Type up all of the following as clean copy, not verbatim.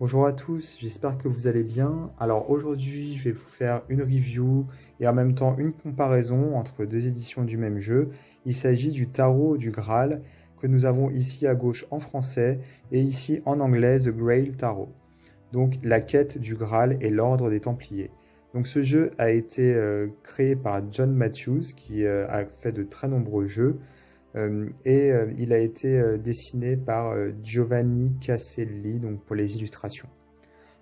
Bonjour à tous, j'espère que vous allez bien. Alors aujourd'hui, je vais vous faire une review et en même temps une comparaison entre deux éditions du même jeu. Il s'agit du Tarot du Graal que nous avons ici à gauche en français et ici en anglais The Grail Tarot. Donc la quête du Graal et l'ordre des Templiers. Donc ce jeu a été créé par John Matthews qui a fait de très nombreux jeux. Il a été dessiné par Giovanni Caselli donc pour les illustrations.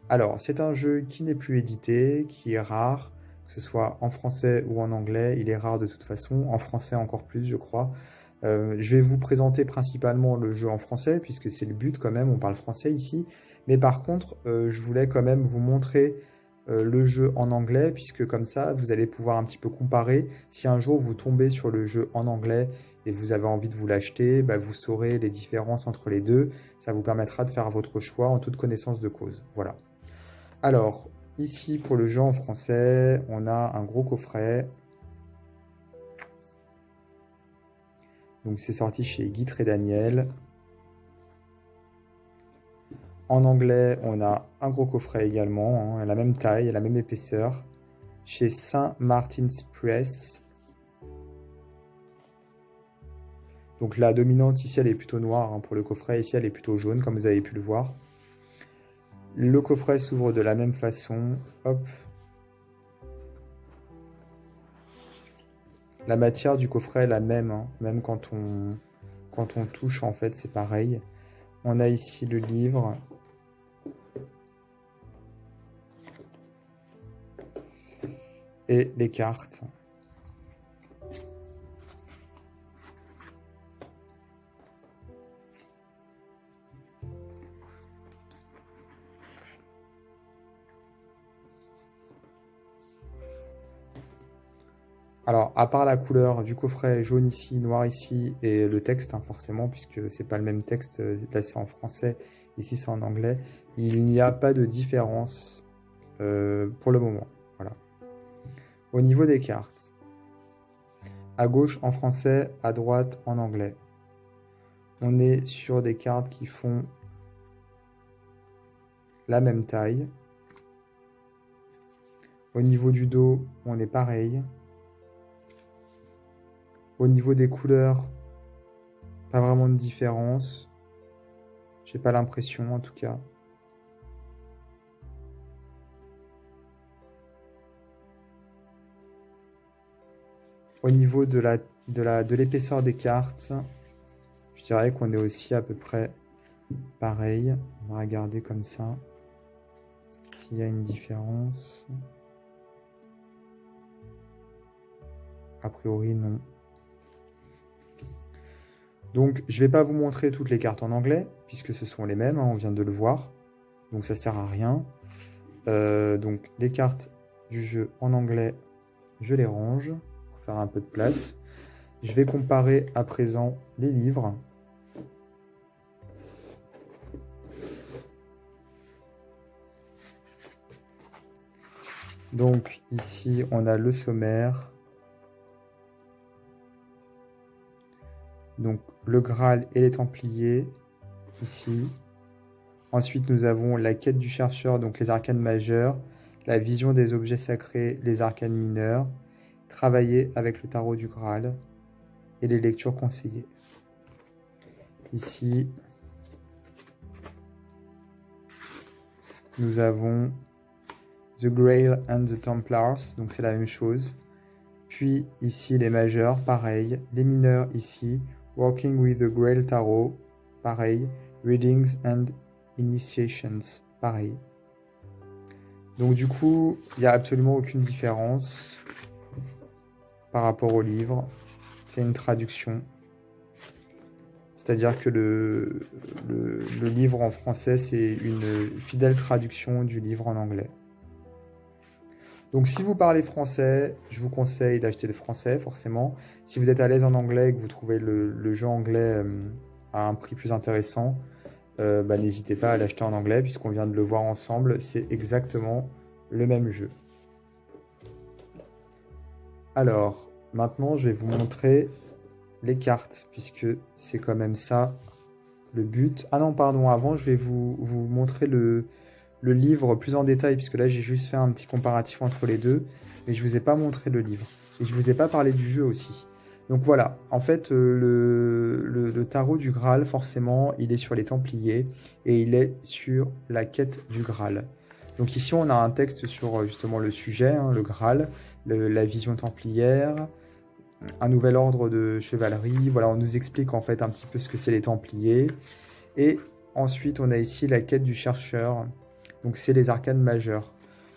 Alors, c'est un jeu qui n'est plus édité, qui est rare, que ce soit en français ou en anglais. Il est rare de toute façon, en français encore plus, je crois. Je vais vous présenter principalement le jeu en français, puisque c'est le but quand même, on parle français ici. Mais par contre, je voulais quand même vous montrer le jeu en anglais, puisque comme ça, vous allez pouvoir un petit peu comparer. Si un jour vous tombez sur le jeu en anglais et vous avez envie de vous l'acheter, bah, vous saurez les différences entre les deux. Ça vous permettra de faire votre choix en toute connaissance de cause. Voilà. Alors, ici pour le jeu en français, on a un gros coffret. Donc c'est sorti chez Guitry et Daniel. En anglais, on a un gros coffret également, hein, la même taille, la même épaisseur, chez Saint Martin's Press. Donc la dominante ici, elle est plutôt noire hein, pour le coffret. Ici, elle est plutôt jaune, comme vous avez pu le voir. Le coffret s'ouvre de la même façon. Hop. La matière du coffret est la même, hein, même quand on touche, en fait, c'est pareil. On a ici le livre. Et les cartes. Alors, à part la couleur du coffret jaune ici, noir ici, et le texte, hein, forcément, puisque c'est pas le même texte, là c'est en français, ici c'est en anglais, il n'y a pas de différence pour le moment. Voilà. Au niveau des cartes, à gauche en français, à droite en anglais. On est sur des cartes qui font la même taille. Au niveau du dos, on est pareil. Au niveau des couleurs, pas vraiment de différence. J'ai pas l'impression en tout cas. Au niveau de l'épaisseur des cartes, je dirais qu'on est aussi à peu près pareil. On va regarder comme ça s'il y a une différence. A priori, non. Donc, je ne vais pas vous montrer toutes les cartes en anglais, puisque ce sont les mêmes, hein, on vient de le voir. Donc, ça ne sert à rien. Donc, les cartes du jeu en anglais, je les range pour faire un peu de place. Je vais comparer à présent les livres. Donc, ici, on a le sommaire. Donc, le Graal et les Templiers, ici. Ensuite, nous avons la quête du chercheur, donc les arcanes majeurs, la vision des objets sacrés, les arcanes mineurs, travailler avec le tarot du Graal et les lectures conseillées. Ici, nous avons The Grail and the Templars, donc c'est la même chose. Puis ici, les majeurs, pareil. Les mineurs, ici. Working with the Grail Tarot, pareil. Readings and Initiations, pareil. Donc du coup, il n'y a absolument aucune différence par rapport au livre. C'est une traduction. C'est-à-dire que le livre en français, c'est une fidèle traduction du livre en anglais. Donc si vous parlez français, je vous conseille d'acheter le français, forcément. Si vous êtes à l'aise en anglais et que vous trouvez le jeu anglais à un prix plus intéressant, n'hésitez pas à l'acheter en anglais, puisqu'on vient de le voir ensemble. C'est exactement le même jeu. Alors, maintenant, je vais vous montrer les cartes, puisque c'est quand même ça le but. Ah non, pardon, avant, je vais vous montrer le le livre plus en détail, puisque là j'ai juste fait un petit comparatif entre les deux, mais je vous ai pas montré le livre. Et je vous ai pas parlé du jeu aussi. Donc voilà, en fait, le tarot du Graal, forcément, il est sur les Templiers et il est sur la quête du Graal. Donc ici, on a un texte sur justement le sujet, hein, le Graal, la vision templière, un nouvel ordre de chevalerie. Voilà, on nous explique en fait un petit peu ce que c'est les Templiers. Et ensuite, on a ici la quête du chercheur. Donc c'est les arcanes majeures.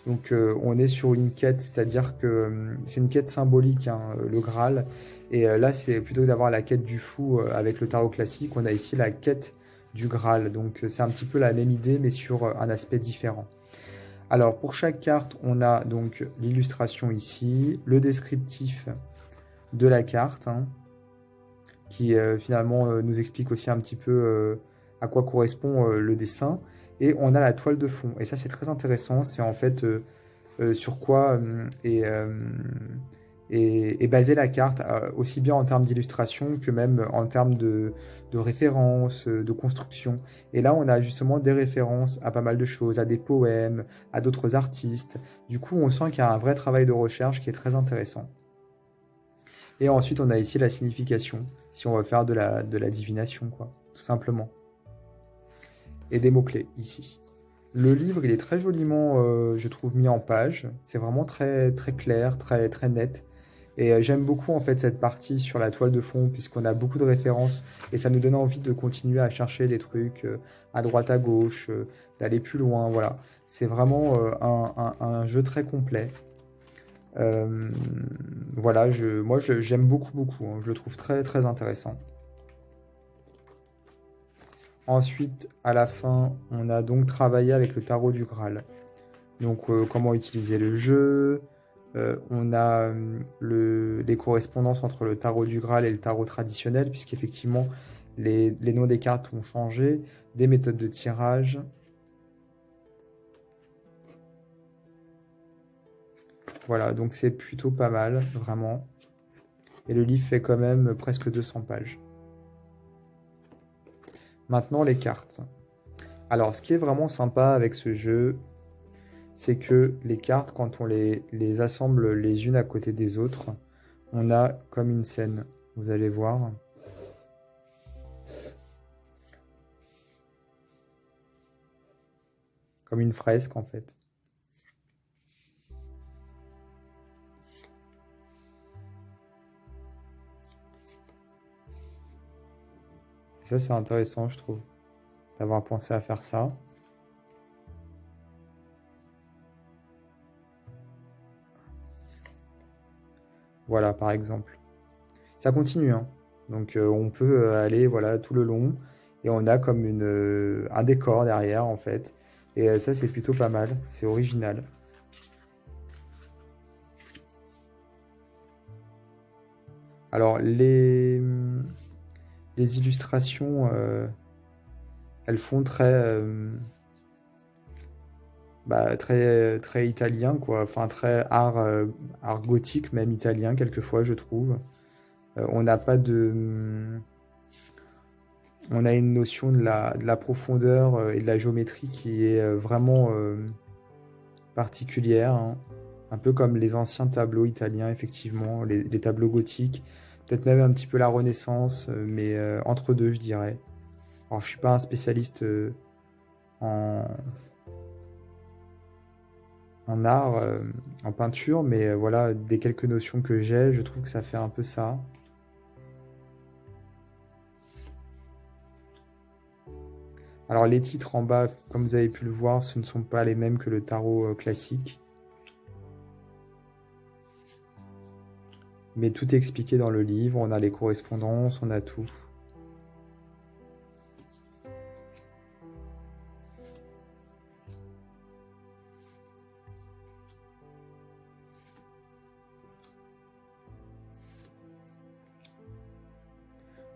Donc on est sur une quête, c'est-à-dire que c'est une quête symbolique, hein, le Graal. Et là, c'est plutôt que d'avoir la quête du fou avec le tarot classique, on a ici la quête du Graal. Donc c'est un petit peu la même idée, mais sur un aspect différent. Alors pour chaque carte, on a donc l'illustration ici, le descriptif de la carte, hein, qui finalement nous explique aussi un petit peu à quoi correspond le dessin. Et on a la toile de fond. Et ça, c'est très intéressant. C'est en fait sur quoi est basée la carte, aussi bien en termes d'illustration que même en termes de références, de construction. Et là, on a justement des références à pas mal de choses, à des poèmes, à d'autres artistes. Du coup, on sent qu'il y a un vrai travail de recherche qui est très intéressant. Et ensuite, on a ici la signification, si on veut faire de la divination, quoi, tout simplement. Et des mots-clés, ici. Le livre, il est très joliment, je trouve, mis en page. C'est vraiment très, très clair, très, très net. Et j'aime beaucoup, en fait, cette partie sur la toile de fond, puisqu'on a beaucoup de références. Et ça nous donne envie de continuer à chercher des trucs à droite, à gauche, d'aller plus loin, voilà. C'est vraiment un jeu très complet. Euh, voilà, moi j'aime beaucoup, beaucoup, hein. Je le trouve très, très intéressant. Ensuite, à la fin, on a donc travaillé avec le tarot du Graal. Donc, comment utiliser le jeu. On a les correspondances entre le tarot du Graal et le tarot traditionnel, puisqu'effectivement, les noms des cartes ont changé, des méthodes de tirage. Voilà, donc c'est plutôt pas mal, vraiment. Et le livre fait quand même presque 200 pages. Maintenant, les cartes. Alors, ce qui est vraiment sympa avec ce jeu, c'est que les cartes, quand on les assemble les unes à côté des autres, on a comme une scène. Vous allez voir. Comme une fresque, en fait. Et ça, c'est intéressant, je trouve, d'avoir pensé à faire ça. Voilà, par exemple. Ça continue, hein. Donc, on peut aller voilà, tout le long. Et on a comme un décor derrière, en fait. Et ça, c'est plutôt pas mal. C'est original. Alors, les illustrations, elles font très, très italien, quoi. Enfin, très art gothique, même italien, quelquefois, je trouve. On n'a pas de... On a une notion de la profondeur et de la géométrie qui est vraiment particulière, hein. Un peu comme les anciens tableaux italiens, effectivement, les tableaux gothiques. Peut-être même un petit peu la Renaissance, mais entre deux, je dirais. Alors, je suis pas un spécialiste en, en art, en peinture, mais voilà, des quelques notions que j'ai, je trouve que ça fait un peu ça. Alors les titres en bas, comme vous avez pu le voir, ce ne sont pas les mêmes que le tarot classique, mais tout est expliqué dans le livre, on a les correspondances, on a tout.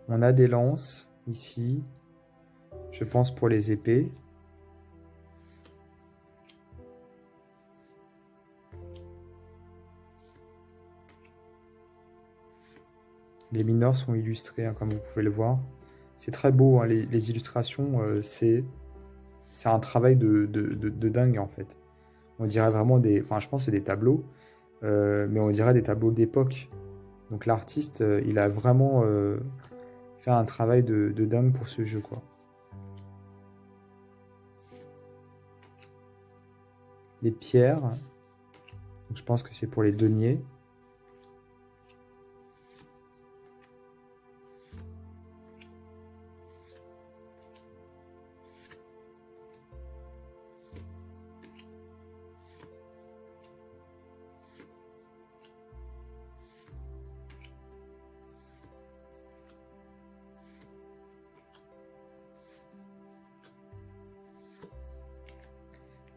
On a des lances ici, je pense pour les épées. Les mineurs sont illustrés, hein, comme vous pouvez le voir. C'est très beau, hein, les illustrations, c'est c'est un travail de dingue en fait. On dirait vraiment des... Enfin, je pense que c'est des tableaux, mais on dirait des tableaux d'époque. Donc l'artiste, il a vraiment fait un travail de dingue pour ce jeu, quoi. Les pierres, donc je pense que c'est pour les deniers.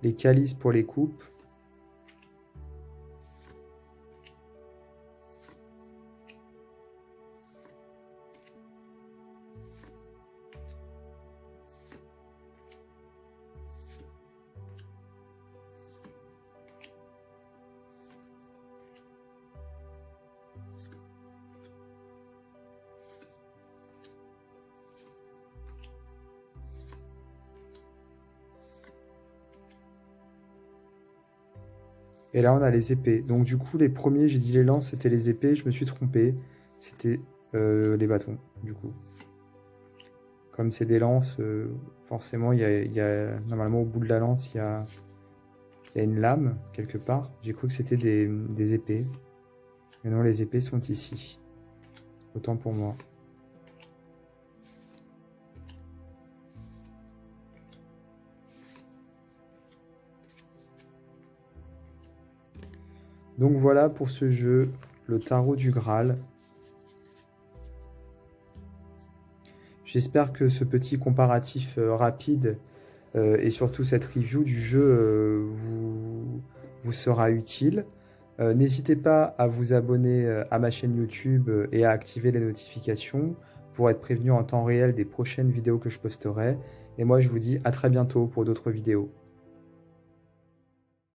Les calices pour les coupes. Et là, on a les épées. Donc du coup, les premiers, j'ai dit les lances, c'était les épées. Je me suis trompé. C'était les bâtons, du coup. Comme c'est des lances, forcément, normalement au bout de la lance, il y a une lame quelque part. J'ai cru que c'était des épées. Mais non, les épées sont ici. Autant pour moi. Donc voilà pour ce jeu, le tarot du Graal. J'espère que ce petit comparatif rapide et surtout cette review du jeu vous sera utile. N'hésitez pas à vous abonner à ma chaîne YouTube et à activer les notifications pour être prévenu en temps réel des prochaines vidéos que je posterai. Et moi, je vous dis à très bientôt pour d'autres vidéos.